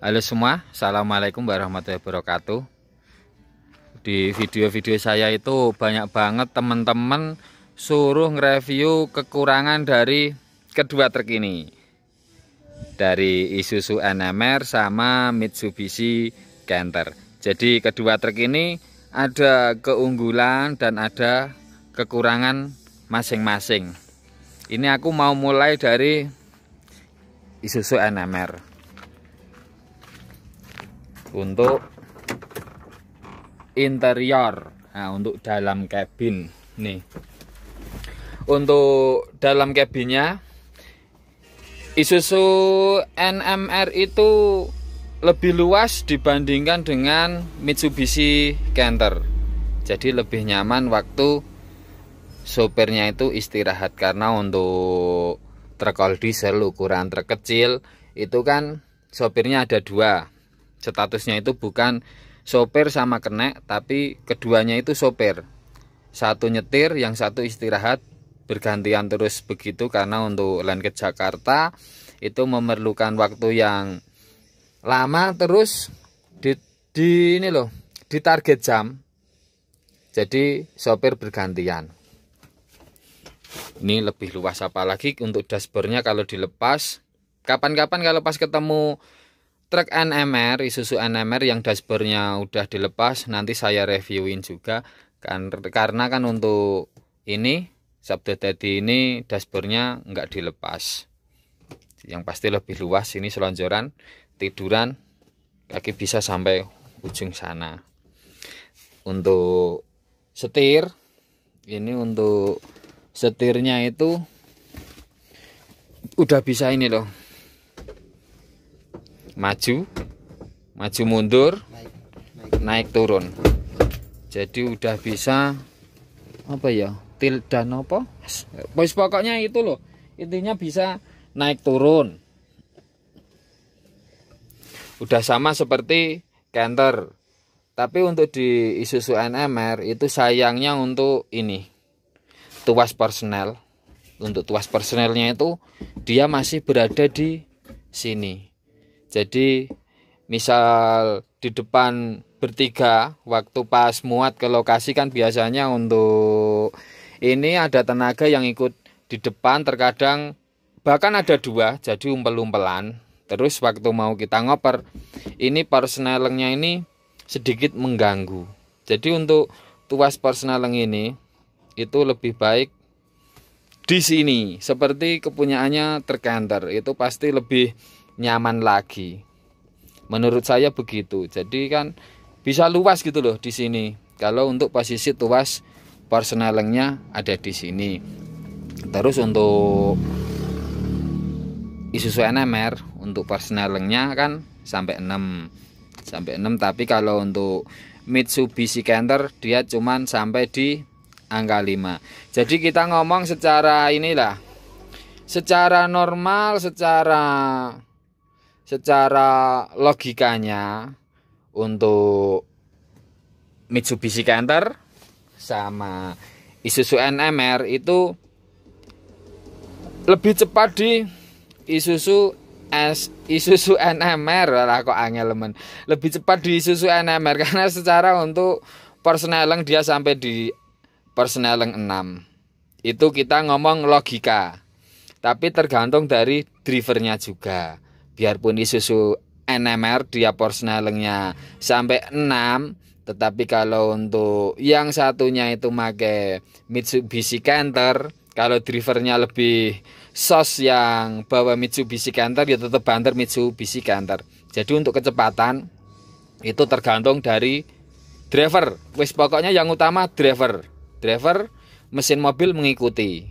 Halo semua, Assalamualaikum warahmatullahi wabarakatuh. Di video-video saya itu banyak banget teman-teman suruh nge-review kekurangan dari kedua truk ini, dari Isuzu NMR sama Mitsubishi Canter. Jadi kedua truk ini ada keunggulan dan ada kekurangan masing-masing. Ini aku mau mulai dari Isuzu NMR. Untuk interior, nah untuk dalam kabin nih, untuk dalam kabinnya Isuzu NMR itu lebih luas dibandingkan dengan Mitsubishi Canter. Jadi lebih nyaman waktu sopirnya itu istirahat, karena untuk truk all diesel ukuran truk kecil itu kan sopirnya ada dua. Statusnya itu bukan sopir sama kenek, tapi keduanya itu sopir. Satu nyetir, yang satu istirahat, bergantian terus begitu, karena untuk land ke Jakarta itu memerlukan waktu yang lama, terus di target jam. Jadi sopir bergantian. Ini lebih luas, apalagi untuk dashboardnya kalau dilepas. Kapan-kapan kalau pas ketemu truk NMR, Isuzu NMR yang dashboardnya udah dilepas, nanti saya reviewin juga. Karena kan untuk ini Sabda Dadi ini dashboardnya nggak dilepas. Yang pasti lebih luas, ini selonjoran, tiduran, kaki bisa sampai ujung sana. Untuk setir, ini untuk setirnya itu udah bisa ini loh, maju mundur, naik turun. Jadi udah bisa apa ya, til dan apa, pokoknya itu loh, intinya bisa naik turun. Udah sama seperti Canter. Tapi untuk di Isuzu NMR itu sayangnya untuk ini, tuas personel. Untuk tuas personelnya itu dia masih berada di sini. Jadi misal di depan bertiga, waktu pas muat ke lokasi kan biasanya untuk ini ada tenaga yang ikut di depan, terkadang bahkan ada dua, jadi umpel-umpelan. Terus waktu mau kita ngoper, ini persnelingnya ini sedikit mengganggu. Jadi untuk tuas persneling ini itu lebih baik di sini, seperti kepunyaannya truk Canter, itu pasti lebih nyaman lagi. Menurut saya begitu. Jadi kan bisa luas gitu loh di sini. Kalau untuk posisi tuas persnelingnya ada di sini. Terus untuk Isuzu NMR untuk persnelingnya kan sampai 6. Tapi kalau untuk Mitsubishi Canter dia cuman sampai di angka 5. Jadi kita ngomong secara inilah, secara normal, secara logikanya untuk Mitsubishi Canter sama Isuzu NMR itu lebih cepat di Isuzu NMR lah, kok angelemen. Lebih cepat di Isuzu NMR karena secara untuk persneling dia sampai di persneling 6. Itu kita ngomong logika. Tapi tergantung dari drivernya juga. Biarpun Isuzu NMR dia persnelingnya sampai 6, tetapi kalau untuk yang satunya itu pakai Mitsubishi Canter, kalau drivernya lebih sos yang bawa Mitsubishi Canter, ya tetap banter Mitsubishi Canter. Jadi untuk kecepatan itu tergantung dari driver. Wis pokoknya yang utama driver, mesin mobil mengikuti.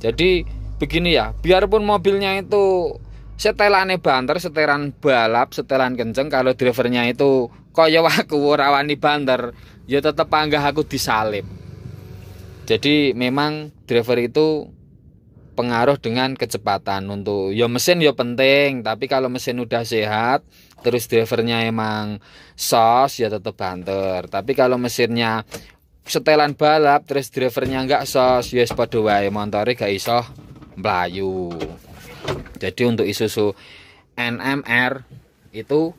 Jadi begini ya, biarpun mobilnya itu setelannya banter, setelan balap, setelan kenceng, kalau drivernya itu kaya aku ora wani banter, ya tetep panggah aku disalip. Jadi memang driver itu pengaruh dengan kecepatan. Untuk ya mesin ya penting, tapi kalau mesin udah sehat terus drivernya emang sos, ya tetep banter. Tapi kalau mesinnya setelan balap terus drivernya enggak sos, ya padha wae montore gak iso mlayu. Jadi untuk Isuzu NMR itu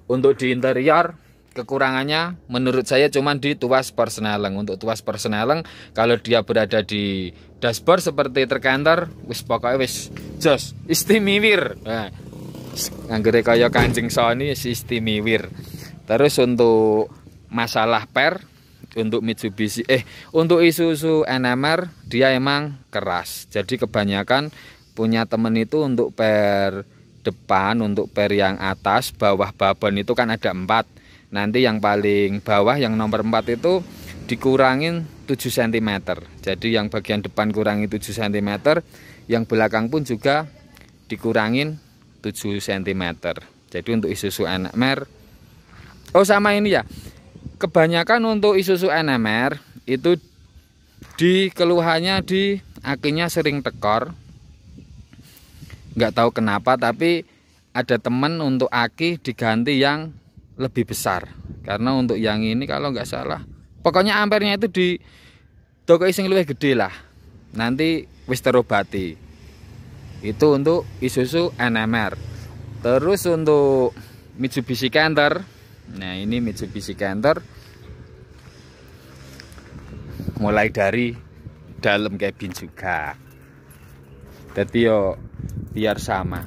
Untuk di interior kekurangannya menurut saya cuman di tuas persneleng. Untuk tuas persneleng kalau dia berada di dashboard seperti terkantor wis pokoknya wis jos istimewa. Nah, anggere kaya Kanjeng Sony istimewa. Terus untuk masalah per untuk Mitsubishi untuk Isuzu NMR dia emang keras. Jadi kebanyakan punya temen itu untuk per depan, untuk per yang atas bawah babon itu kan ada 4. Nanti yang paling bawah yang nomor 4 itu dikurangin 7 cm. Jadi yang bagian depan kurangi 7 cm, yang belakang pun juga dikurangin 7 cm. Jadi untuk Isuzu NMR sama ini ya. Kebanyakan untuk Isuzu NMR itu di keluhannya di akinya sering tekor. Nggak tahu kenapa, tapi ada temen untuk aki diganti yang lebih besar. Karena untuk yang ini kalau nggak salah, pokoknya ampernya itu di toko sing luwih gede lah. Nanti wis terobati. Itu untuk Isuzu NMR. Terus untuk Mitsubishi Canter. Nah, ini Mitsubishi Canter. Mulai dari dalam kabin juga. Jadi yo biar sama.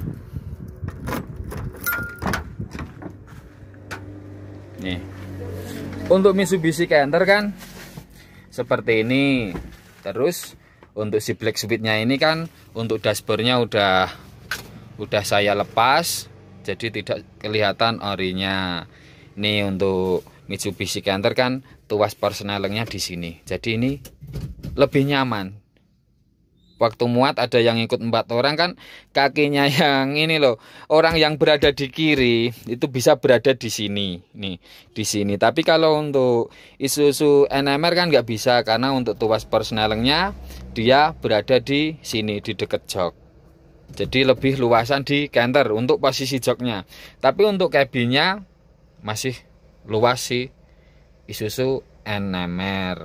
Nih. Untuk Mitsubishi Canter kan seperti ini. Terus untuk si black switch-nya ini kan untuk dashboardnya udah saya lepas, jadi tidak kelihatan orinya. Ini untuk Mitsubishi Canter kan tuas persnelengnya di sini. Jadi ini lebih nyaman. Waktu muat ada yang ikut 4 orang kan kakinya yang ini loh, orang yang berada di kiri itu bisa berada di sini nih, di sini. Tapi kalau untuk Isuzu NMR kan nggak bisa karena untuk tuas persnelengnya dia berada di sini di dekat jok. Jadi lebih luasan di Canter untuk posisi joknya. Tapi untuk kabinnya masih luas sih Isuzu NMR.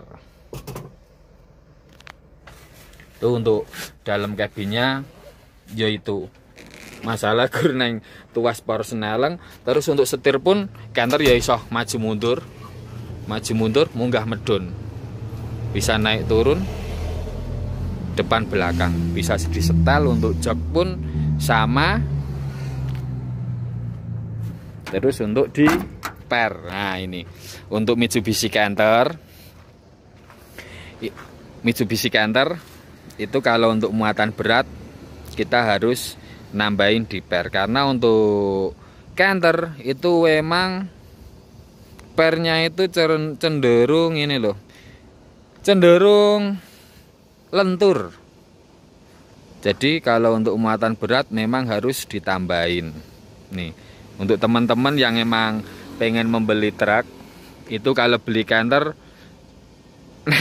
Itu untuk dalam kabinnya yaitu masalah karena tuas persneleng. Terus untuk setir pun Canter ya iso maju mundur munggah medun, bisa naik turun depan belakang, bisa disetel. Untuk jok pun sama. Terus untuk di per, nah ini untuk Mitsubishi Canter itu kalau untuk muatan berat kita harus nambahin di per, karena untuk Canter itu memang pernya itu cenderung ini loh, cenderung lentur. Jadi kalau untuk muatan berat memang harus ditambahin. Nih untuk teman-teman yang emang pengen membeli truk itu, kalau beli Canter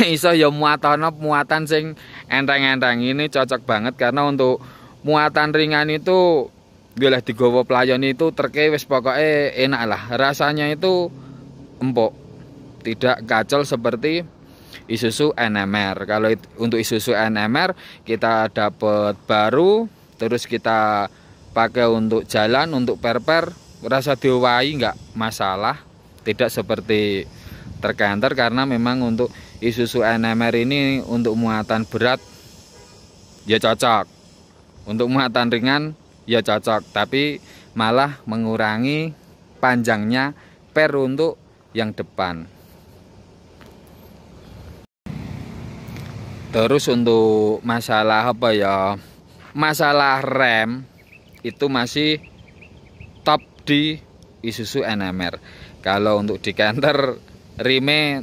iso ya muatan sing enteng-enteng ini cocok banget. Karena untuk muatan ringan itu boleh digawa pelayan itu treke wis pokoknya enak lah, rasanya itu empuk, tidak kacau seperti Isuzu NMR. Kalau untuk Isuzu NMR kita dapat baru, terus kita pakai untuk jalan, untuk per-per rasa diwai nggak masalah, tidak seperti terkantor. Karena memang untuk Isuzu NMR ini untuk muatan berat ya cocok, untuk muatan ringan ya cocok, tapi malah mengurangi panjangnya per untuk yang depan. Terus untuk masalah apa ya, masalah rem itu masih top di Isuzu NMR. Kalau untuk di Canter rime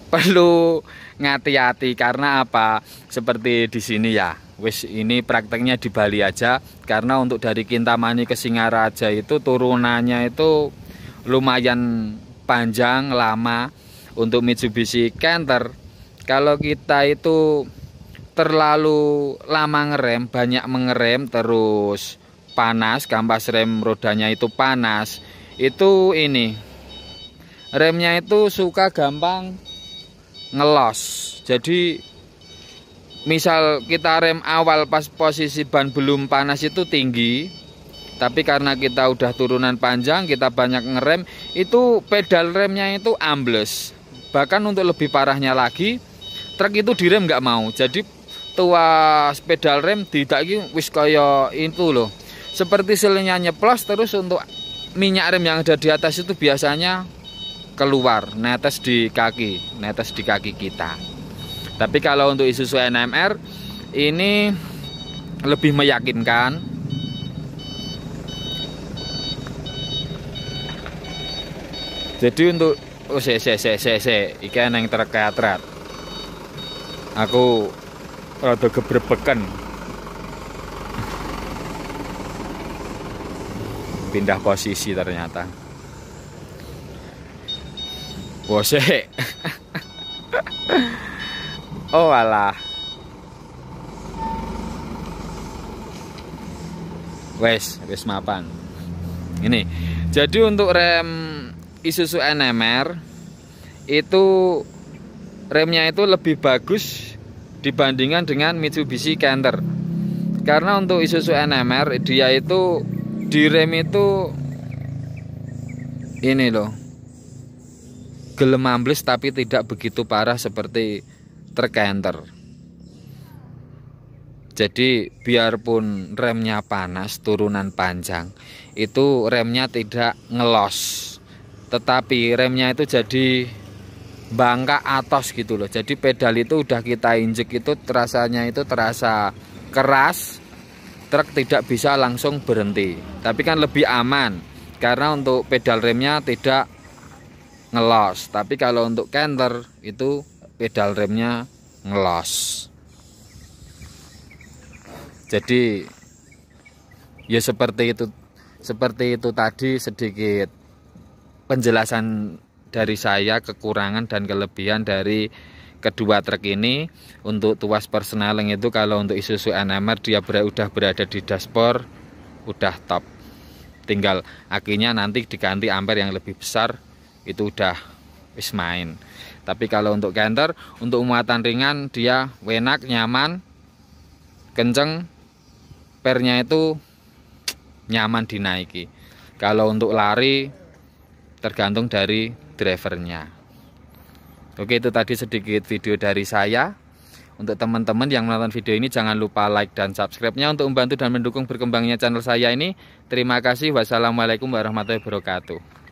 perlu ngati-hati. Karena apa? Seperti di sini ya. Wis ini prakteknya di Bali aja. Karena untuk dari Kintamani ke Singaraja itu turunannya itu lumayan panjang, lama. Untuk Mitsubishi Canter kalau kita itu terlalu lama ngerem, banyak mengerem, terus panas, kampas rem rodanya itu panas, itu ini remnya itu suka gampang ngelos. Jadi misal kita rem awal pas posisi ban belum panas itu tinggi, Tapi karena kita udah turunan panjang, kita banyak ngerem, itu pedal remnya itu ambles. Bahkan untuk lebih parahnya lagi, truk itu direm nggak mau. Jadi tuas pedal rem tidak wis kaya itu loh. Seperti selnya nyeplos, terus untuk minyak rem yang ada di atas itu biasanya keluar, netes di kaki kita. Tapi kalau untuk Isuzu NMR ini lebih meyakinkan. Jadi untuk iki nang terkatrat. Aku rada gebrebeken. Pindah posisi ternyata. Bose. Oh alah. Wes mapan. Ini. Jadi untuk rem Isuzu NMR itu remnya itu lebih bagus dibandingkan dengan Mitsubishi Canter. Karena untuk Isuzu NMR dia itu di rem itu ini loh, gelem ambles tapi tidak begitu parah seperti truk Canter. Jadi biarpun remnya panas, turunan panjang, itu remnya tidak ngelos, tetapi remnya itu jadi bangka atos gitu loh. Jadi pedal itu udah kita injek itu terasanya itu terasa keras, truk tidak bisa langsung berhenti. Tapi kan lebih aman karena untuk pedal remnya tidak ngelos. Tapi kalau untuk Canter itu pedal remnya ngelos. Jadi ya seperti itu tadi sedikit penjelasan dari saya, kekurangan dan kelebihan dari kedua truk ini. Untuk tuas persneling itu kalau untuk Isuzu NMR dia udah berada di dashboard, udah top. Tinggal akinya nanti diganti ampere yang lebih besar, itu udah wis main. Tapi kalau untuk Canter, untuk muatan ringan dia enak, nyaman, kenceng, pernya itu nyaman dinaiki. Kalau untuk lari tergantung dari drivernya. Oke, itu tadi sedikit video dari saya. Untuk teman-teman yang menonton video ini jangan lupa like dan subscribe-nya untuk membantu dan mendukung berkembangnya channel saya ini. Terima kasih. Wassalamualaikum warahmatullahi wabarakatuh.